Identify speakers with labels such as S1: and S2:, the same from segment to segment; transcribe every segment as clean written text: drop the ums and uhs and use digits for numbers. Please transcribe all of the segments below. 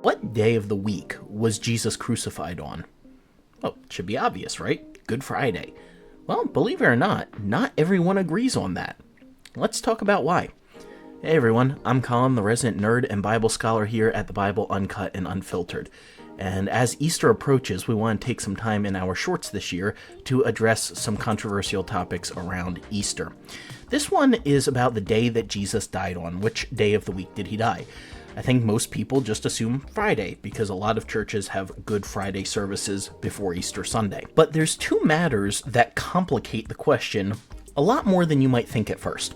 S1: What day of the week was Jesus crucified on? Well, it should be obvious, right? Good Friday. Well, believe it or not everyone agrees on that. Let's talk about why. Hey everyone, I'm Colin, the resident nerd and Bible scholar here at the Bible Uncut and Unfiltered. And as Easter approaches, we want to take some time in our shorts this year to address some controversial topics around Easter. This one is about the day that Jesus died on. Which day of the week did he die? I think most people just assume Friday, because a lot of churches have Good Friday services before Easter Sunday. But there's two matters that complicate the question a lot more than you might think at first.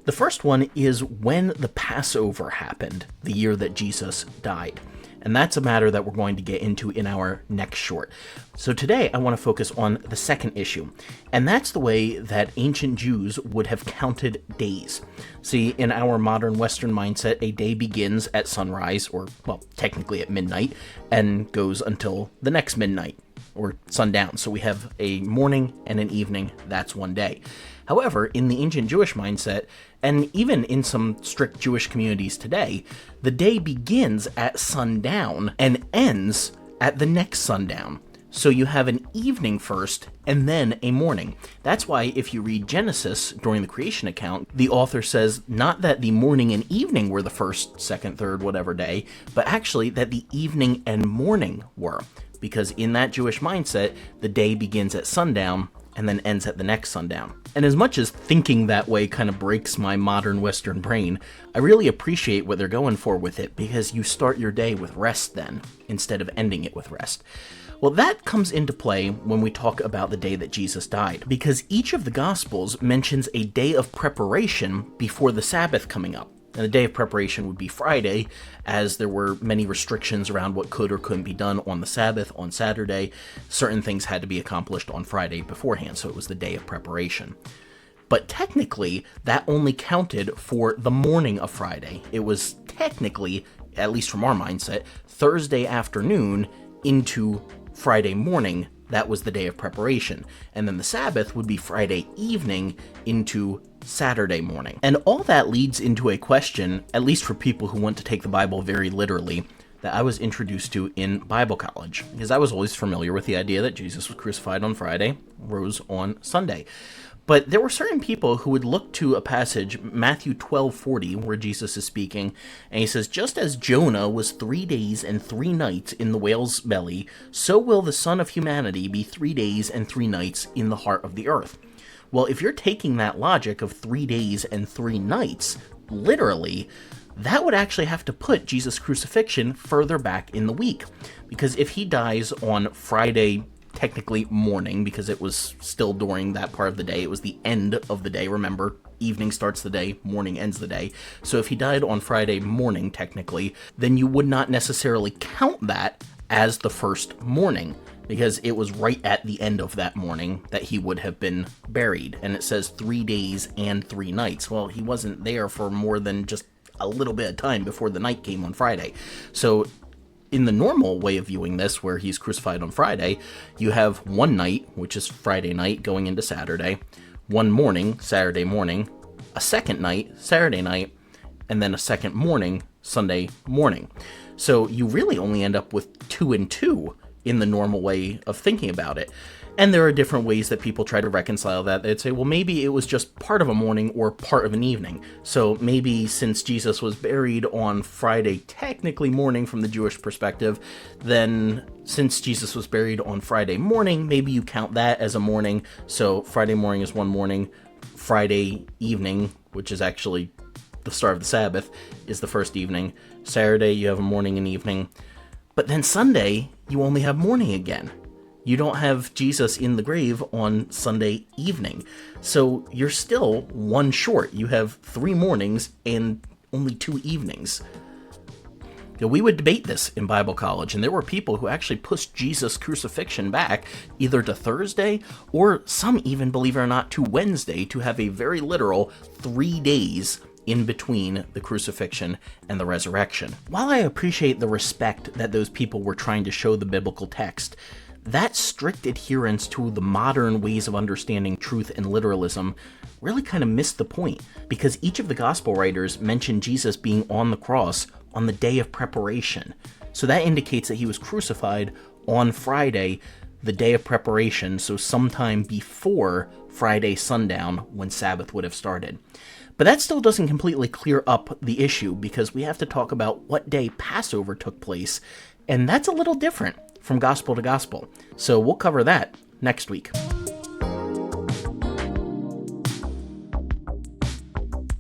S1: The first one is when the Passover happened, the year that Jesus died. And that's a matter that we're going to get into in our next short. So today I want to focus on the second issue, and that's the way that ancient Jews would have counted days. See, in our modern Western mindset, a day begins at sunrise, or, well, technically at midnight, and goes until the next midnight, or sundown. So we have a morning and an evening, that's one day. However, in the ancient Jewish mindset, and even in some strict Jewish communities today, the day begins at sundown and ends at the next sundown. So you have an evening first and then a morning. That's why if you read Genesis during the creation account, the author says not that the morning and evening were the first, second, third, whatever day, but actually that the evening and morning were. Because in that Jewish mindset, the day begins at sundown and then ends at the next sundown. And as much as thinking that way kind of breaks my modern Western brain, I really appreciate what they're going for with it, because you start your day with rest then, instead of ending it with rest. Well, that comes into play when we talk about the day that Jesus died, because each of the Gospels mentions a day of preparation before the Sabbath coming up. And the day of preparation would be Friday, as there were many restrictions around what could or couldn't be done on the Sabbath. On Saturday, certain things had to be accomplished on Friday beforehand, so it was the day of preparation. But technically, that only counted for the morning of Friday. It was technically, at least from our mindset, Thursday afternoon into Friday morning. That was the day of preparation. And then the Sabbath would be Friday evening into Saturday morning. And all that leads into a question, at least for people who want to take the Bible very literally, that I was introduced to in Bible college. Because I was always familiar with the idea that Jesus was crucified on Friday, rose on Sunday. But there were certain people who would look to a passage, Matthew 12:40, where Jesus is speaking, and he says, "Just as Jonah was 3 days and 3 nights in the whale's belly, so will the Son of Humanity be 3 days and 3 nights in the heart of the earth." Well, if you're taking that logic of 3 days and 3 nights, literally, that would actually have to put Jesus' crucifixion further back in the week. Because if he dies on Friday, technically morning, because it was still during that part of the day, it was the end of the day, remember, evening starts the day, morning ends the day. So if he died on Friday morning, technically, then you would not necessarily count that as the first morning, because it was right at the end of that morning that he would have been buried. And it says 3 days and 3 nights. Well, he wasn't there for more than just a little bit of time before the night came on Friday. So in the normal way of viewing this, where he's crucified on Friday, you have one night, which is Friday night going into Saturday, one morning, Saturday morning, a second night, Saturday night, and then a second morning, Sunday morning. So you really only end up with 2 and 2 in the normal way of thinking about it. And there are different ways that people try to reconcile that. They'd say, well, maybe it was just part of a morning or part of an evening. So maybe since Jesus was buried on Friday, technically morning from the Jewish perspective, then since Jesus was buried on Friday morning, maybe you count that as a morning. So Friday morning is one morning, Friday evening, which is actually the start of the Sabbath, is the first evening. Saturday, you have a morning and evening. But then Sunday, you only have morning again. You don't have Jesus in the grave on Sunday evening. So you're still one short. You have 3 mornings and only 2 evenings. We would debate this in Bible college, and there were people who actually pushed Jesus' crucifixion back either to Thursday, or some even, believe it or not, to Wednesday, to have a very literal 3 days in between the crucifixion and the resurrection. While I appreciate the respect that those people were trying to show the biblical text, that strict adherence to the modern ways of understanding truth and literalism really kind of missed the point, because each of the gospel writers mentioned Jesus being on the cross on the day of preparation. So that indicates that he was crucified on Friday, the day of preparation, so sometime before Friday sundown when Sabbath would have started. But that still doesn't completely clear up the issue, because we have to talk about what day Passover took place, and that's a little different from gospel to gospel. So we'll cover that next week.